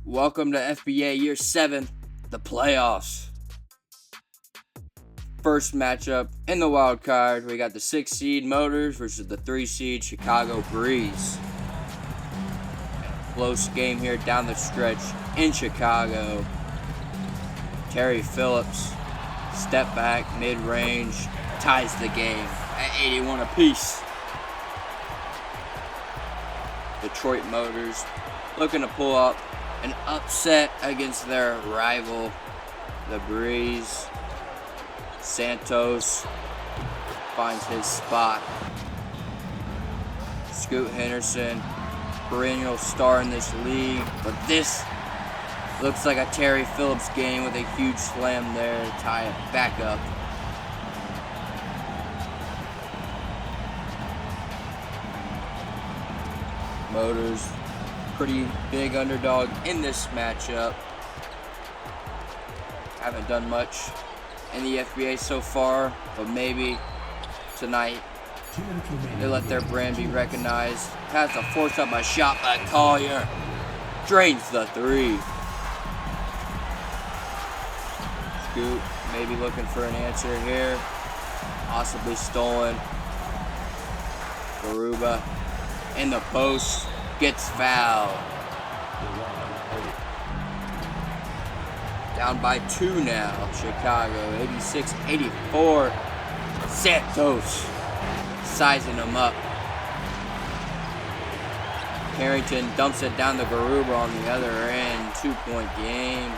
Welcome to FBA Year 7, the playoffs. First matchup in the wild card, we got the 6 seed Motors versus the 3 seed Chicago Breeze. Close game here down the stretch in Chicago. Terry Phillips, step back, mid-range, ties the game at 81 apiece. Detroit Motors looking to pull up an upset against their rival, the Breeze. Santos finds his spot. Scoot Henderson, perennial star in this league, but this looks like a Terry Phillips game with a huge slam there to tie it back up. Motors, pretty big underdog in this matchup. Haven't done much in the FBA so far, but maybe tonight they let their brand be recognized. Has to force up a shot by Collier. Drains the 3. Scoot maybe looking for an answer here. Possibly stolen. Garuba in the post. Gets fouled. Down by 2 now, Chicago, 86-84. Santos sizing him up. Carrington dumps it down to Garuba on the other end. 2-point game.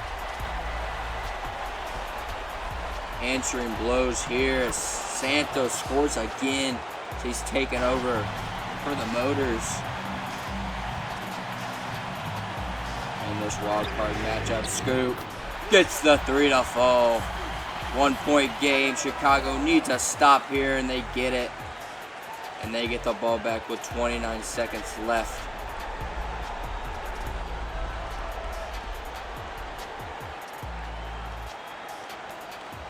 Answering blows here. Santos scores again. He's taken over for the Motors. In this wild card matchup, Scoot gets the 3 to fall. 1-point game. Chicago needs a stop here, and they get it. And they get the ball back with 29 seconds left.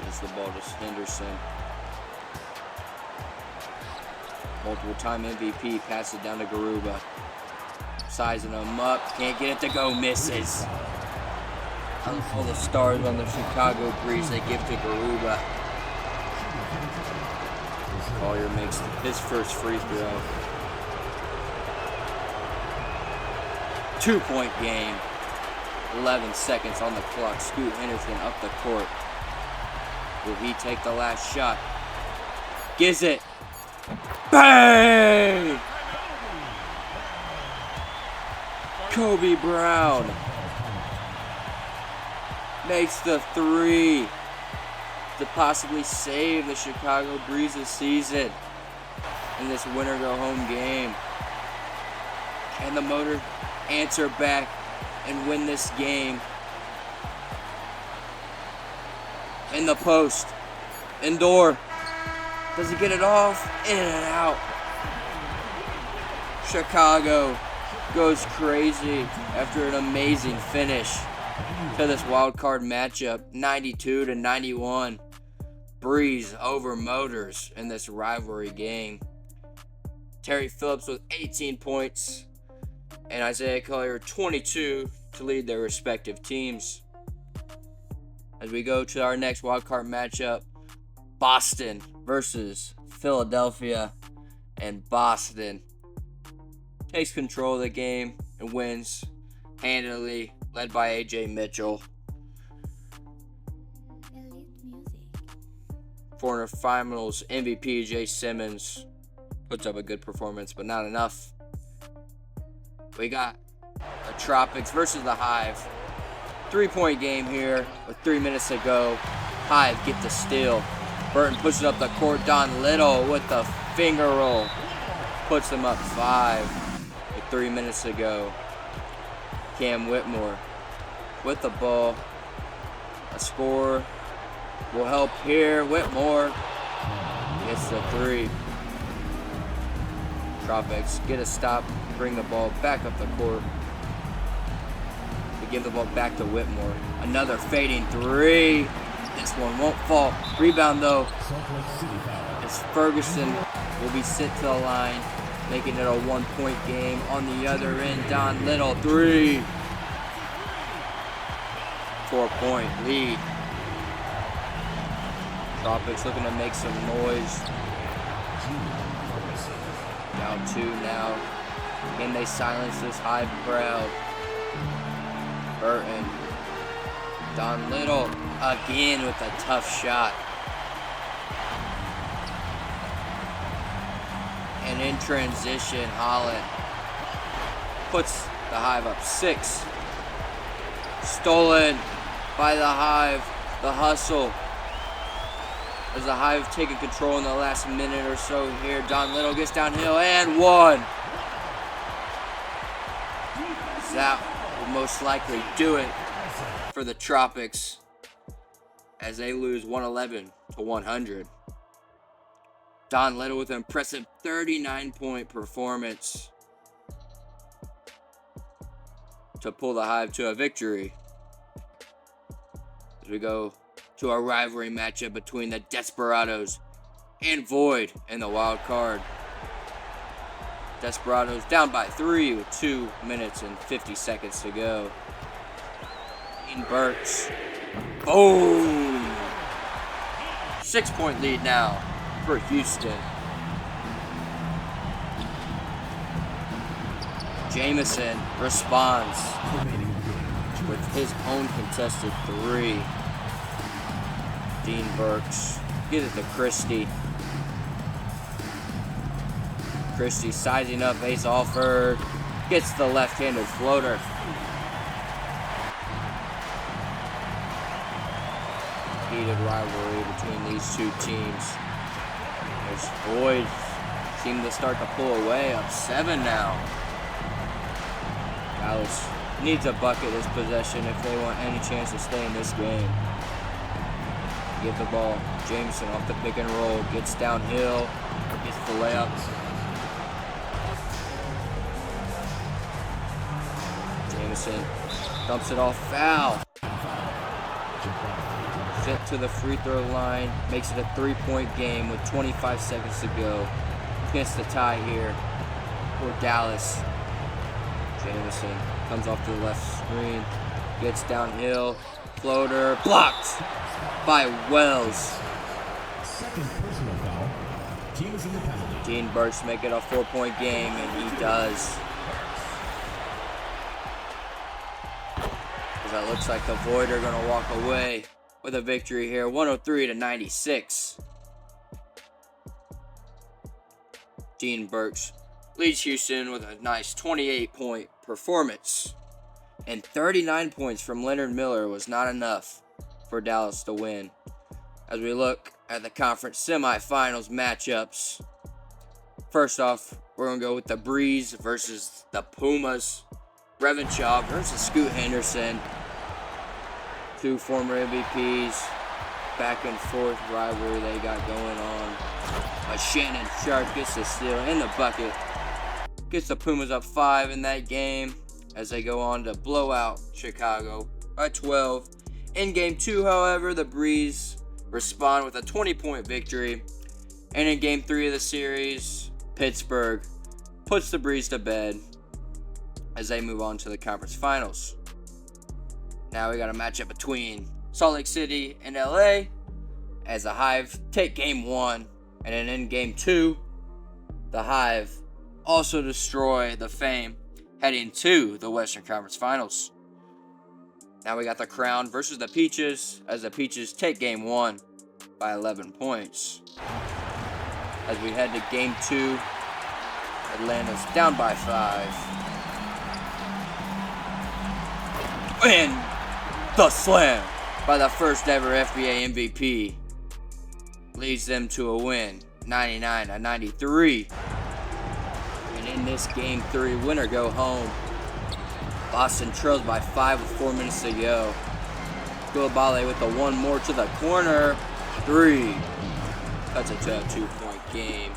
Gives the ball to Henderson. Multiple-time MVP, pass it down to Garuba. Sizing him up, can't get it to go, misses. All the stars on the Chicago Breeze they give to Garuba. Collier makes his first free throw. 2-point game. 11 seconds on the clock. Scoot Henderson up the court. Will he take the last shot? Gives it. Bang! Kobe Brown makes the 3 to possibly save the Chicago Breeze's season in this winner-go-home game. Can the Motor answer back and win this game? In the post. Indoor. Does he get it off? In and out. Chicago goes crazy after an amazing finish to this wild card matchup. 92-91. Breeze over Motors in this rivalry game. Terry Phillips with 18 points and Isaiah Collier 22 to lead their respective teams. As we go to our next wild card matchup, Boston versus Philadelphia, and Boston takes control of the game and wins handily, led by AJ Mitchell. Former Finals MVP Jay Simmons puts up a good performance, but not enough. We got the Tropics versus the Hive. 3-point game here with 3 minutes to go. Hive get the steal. Burton pushes up the court. Don Little with the finger roll. Puts them up 5 with 3 minutes to go. Cam Whitmore with the ball. A score will help here. Whitmore gets the 3. Tropics get a stop. Bring the ball back up the court. Give the ball back to Whitmore. Another fading 3. This one won't fall. Rebound though. As Ferguson will be sent to the line, making it a 1-point game. On the other end, Don Little 3. 4-point lead. Tropics looking to make some noise. Down 2 now. Can they silence this Hive crowd? Burton. Don Little again with a tough shot. And in transition, Holland puts the Hive up 6. Stolen by the Hive. The hustle. As the Hive taking control in the last minute or so here. Don Little gets downhill and 1. That will most likely do it for the Tropics as they lose 111 to 100. Don Little with an impressive 39-point performance to pull the Hive to a victory. As we go to a rivalry matchup between the Desperados and Void in the wild card. Desperados down by 3 with 2 minutes and 50 seconds to go. Dean Burks. Boom! 6-point lead now for Houston. Jamison responds with his own contested 3. Dean Burks gives it to Christie. Christie sizing up Ace Alford. Gets the left-handed floater. Heated rivalry between these two teams. As Boyd seem to start to pull away, up 7 now. Dallas needs a bucket this possession if they want any chance to stay in this game. Give the ball. Jameson off the pick and roll. Gets downhill. Gets the layup. Jameson dumps it off. Foul. Sent to the free throw line. Makes it a 3-point game with 25 seconds to go. Gets the tie here for Dallas. Jameson comes off to the left screen. Gets downhill. Floater. Blocked by Wells. Second personal foul. Team is in the penalty. Dean Burks make it a 4-point game, and he does. As it looks like the Void are going to walk away with a victory here, 103 to 96. Dean Burks leads Houston with a nice 28-point performance. And 39 points from Leonard Miller was not enough for Dallas to win. As we look at the conference semifinals matchups, first off, we're going to go with the Breeze versus the Pumas. Brevin Shaw versus Scoot Henderson. 2 former MVPs. Back and forth rivalry they got going on. Shannon Sharp gets the steal in the bucket. Gets the Pumas up 5 in that game as they go on to blow out Chicago by 12. In game 2, however, the Breeze respond with a 20-point victory. And in game 3 of the series, Pittsburgh puts the Breeze to bed as they move on to the conference finals. Now we got a matchup between Salt Lake City and LA as the Hive take game 1. And then in game 2, the Hive also destroy the Fame, heading to the Western Conference Finals. Now we got the Crown versus the Peaches as the Peaches take game 1 by 11 points. As we head to game 2, Atlanta's down by 5. And the slam by the first ever FBA MVP leads them to a win, 99-93. And in this game 3, winner go home. Boston trails by 5 with 4 minutes to go. Koulibaly with the one more to the corner. 3. Cuts it to a 2-point game.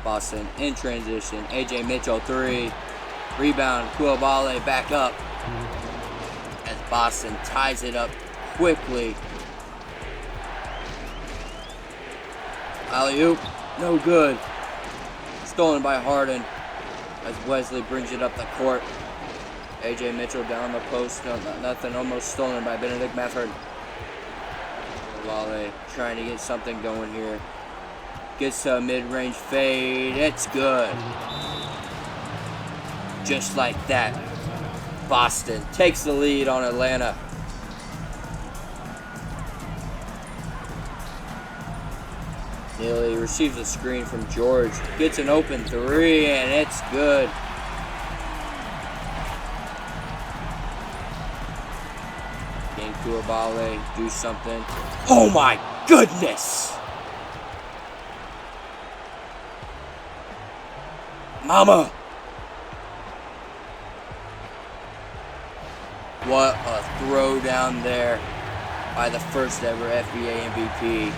Boston in transition. AJ Mitchell 3. Rebound. Koulibaly back up. As Boston ties it up quickly. Alley-oop. No good. Stolen by Harden as Wesley brings it up the court. A.J. Mitchell down the post. No, nothing. Almost stolen by Benedict Mathard. Wale trying to get something going here. Gets a mid-range fade. It's good. Just like that, Boston takes the lead on Atlanta. Neely receives a screen from George. Gets an open three, and it's good. Can Koulibaly do something? Oh my goodness! Mama! What a throw down there by the first ever FBA MVP.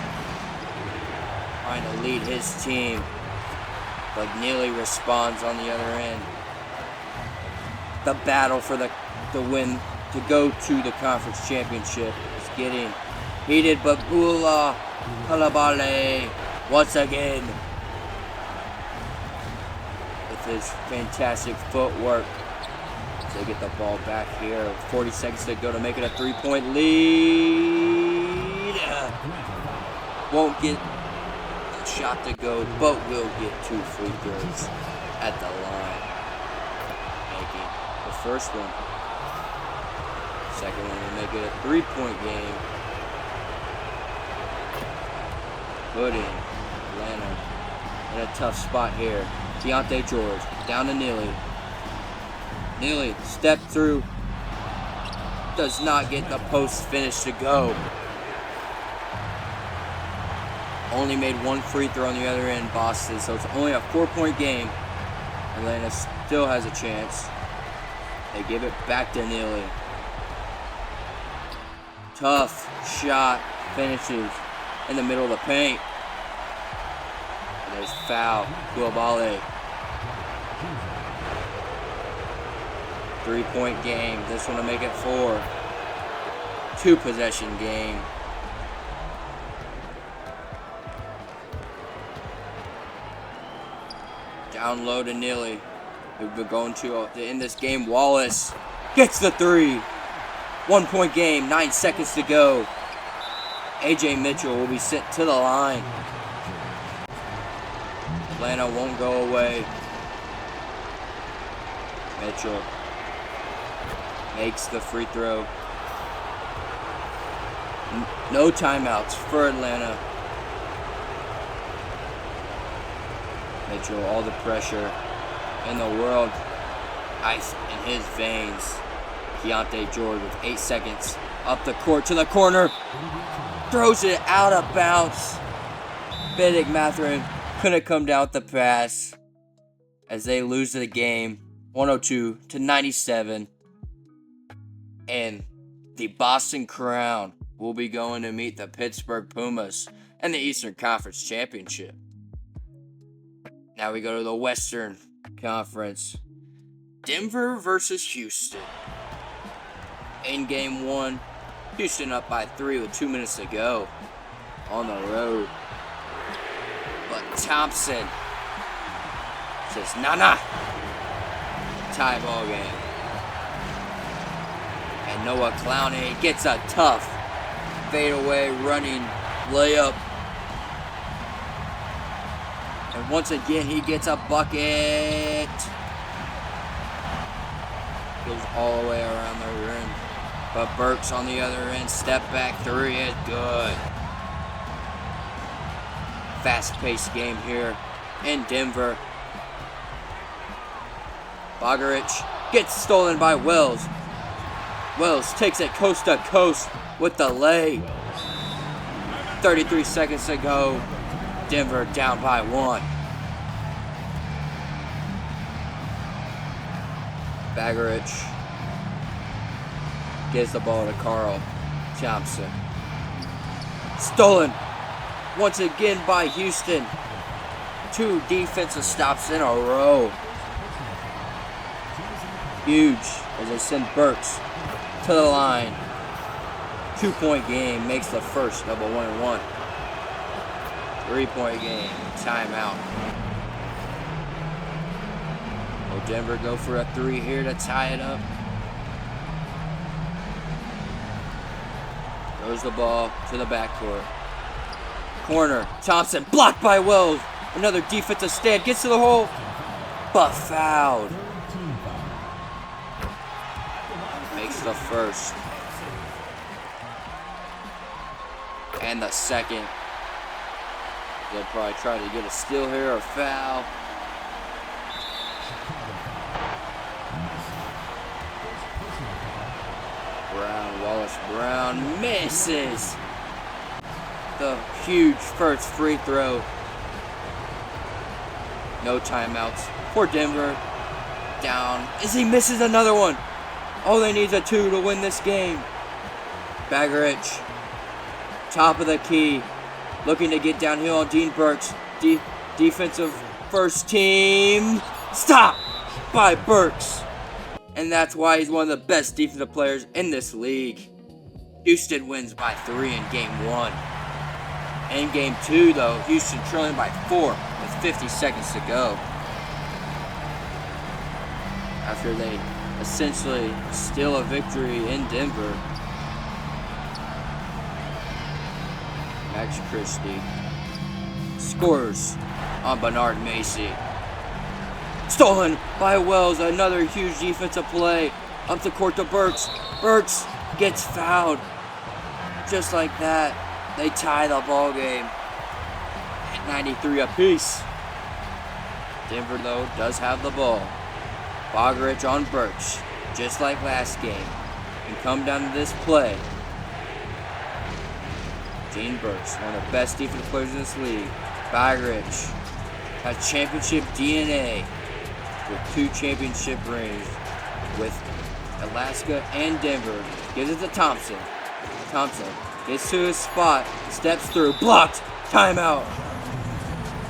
Trying to lead his team, but Neely responds on the other end. The battle for the win to go to the conference championship is getting heated, but Koulibaly once again with his fantastic footwork. They get the ball back here. 40 seconds to go to make it a 3-point lead. Won't get the shot to go, but will get 2 free throws at the line. Making the first one. Second one will make it a 3-point game. Putting Atlanta in a tough spot here. Keontae George down to Neely. Neely step through, does not get the post finish to go. Only made 1 free throw on the other end, Boston, so it's only a 4-point game. Atlanta still has a chance. They give it back to Neely. Tough shot, finishes in the middle of the paint. And there's foul, Koulibaly. 3-point game. This one to make it 4. 2-possession game. Down low to Neely. We're going to end this game. Wallace gets the 3. 1-point game. 9 seconds to go. A.J. Mitchell will be sent to the line. Atlanta won't go away. Mitchell makes the free throw. No timeouts for Atlanta. Mitchell, all the pressure in the world. Ice in his veins. Keontae George with 8 seconds. Up the court to the corner. Throws it out of bounds. Benedict Mathern couldn't come down with the pass as they lose the game 102-97. And the Boston Crown will be going to meet the Pittsburgh Pumas in the Eastern Conference Championship. Now we go to the Western Conference. Denver versus Houston. In game 1, Houston up by 3 with 2 minutes to go on the road. But Thompson says, nah. Tie ball game. And Noah Clowney gets a tough fadeaway running layup. And once again, he gets a bucket. Goes all the way around the rim. But Burks on the other end, step back 3 is good. Fast-paced game here in Denver. Bogaric gets stolen by Wells. Wells takes it coast to coast with the lay. 33 seconds to go. Denver down by 1. Bogaric gives the ball to Carl Thompson. Stolen once again by Houston. 2 defensive stops in a row. Huge as they send Burks to the line. 2-point game makes the first of a 1-1. 3-point game. Timeout. Will Denver go for a 3 here to tie it up? Throws the ball to the backcourt. Corner. Thompson blocked by Wells. Another defensive stand. Gets to the hole. But fouled. Makes the first. And the second. They'll probably try to get a steal here or foul. Wallace Brown misses the huge first free throw. No timeouts for Denver. Down as he misses another one. All they need is a 2 to win this game. Baggerich, top of the key, looking to get downhill on Dean Burks. Defensive first team. Stop by Burks. And that's why he's one of the best defensive players in this league. Houston wins by 3 in Game 1. In Game 2, though, Houston trailing by 4 with 50 seconds to go. After they essentially steal a victory in Denver. Max Christie scores on Bernard Macy. Stolen by Wells. Another huge defensive play. Up the court to Burks. Burks gets fouled. Just like that, they tie the ball game at 93 apiece. Denver, though, does have the ball. Baggerich on Burks, just like last game. And come down to this play. Dean Burks, one of the best defensive players in this league. Baggerich has championship DNA with 2 championship rings with Alaska and Denver. Gives it to Thompson. Thompson gets to his spot, steps through, blocked, timeout.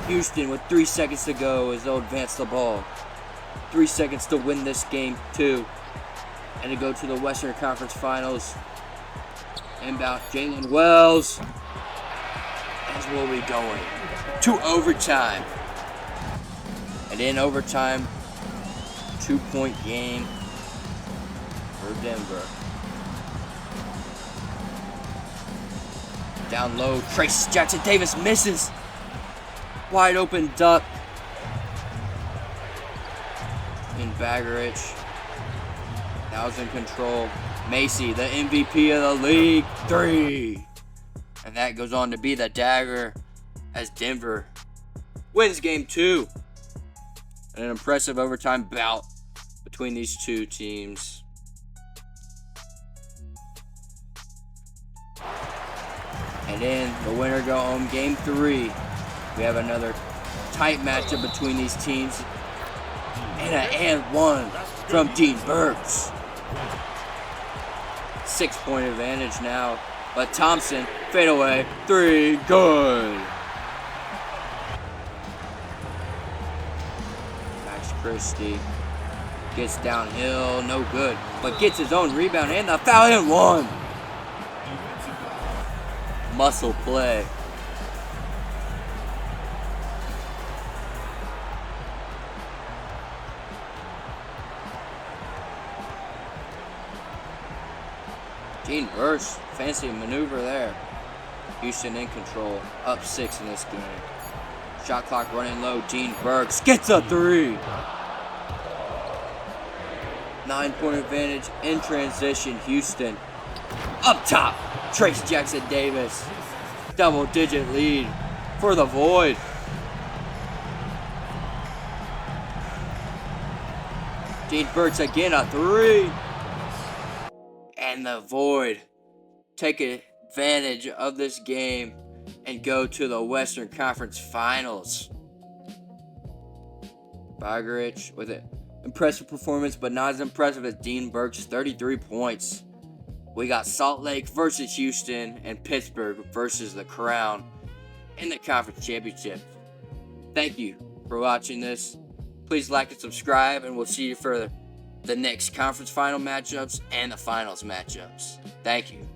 Houston with 3 seconds to go as they'll advance the ball. 3 seconds to win this game too. And to go to the Western Conference Finals. Inbound Jalen Wells. As we'll be going to overtime. And in overtime, 2-point game for Denver. Down low, Trace Jackson Davis misses. Wide open duck. In Baggerich. Now is in control. Macy, the MVP of the league. 3. And that goes on to be the dagger as Denver wins Game 2. An impressive overtime bout between these two teams. And in the winner go home Game 3. We have another tight matchup between these teams. And an and one from Dean Burks. 6-point advantage now. But Thompson, fade away, 3, good. Max Christie gets downhill, no good. But gets his own rebound and the foul and 1. Muscle play. Dean Burks, fancy maneuver there. Houston in control, up 6 in this game. Shot clock running low, Dean Burks gets a 3. 9-point advantage in transition, Houston. Up top, Trace Jackson Davis. Double-digit lead for the Void. Dean Burks again, a 3. And the Void take advantage of this game and go to the Western Conference Finals. Baggerich with an impressive performance, but not as impressive as Dean Burks, 33 points. We got Salt Lake versus Houston and Pittsburgh versus the Crown in the conference championship. Thank you for watching this. Please like and subscribe, and we'll see you for the next conference final matchups and the finals matchups. Thank you.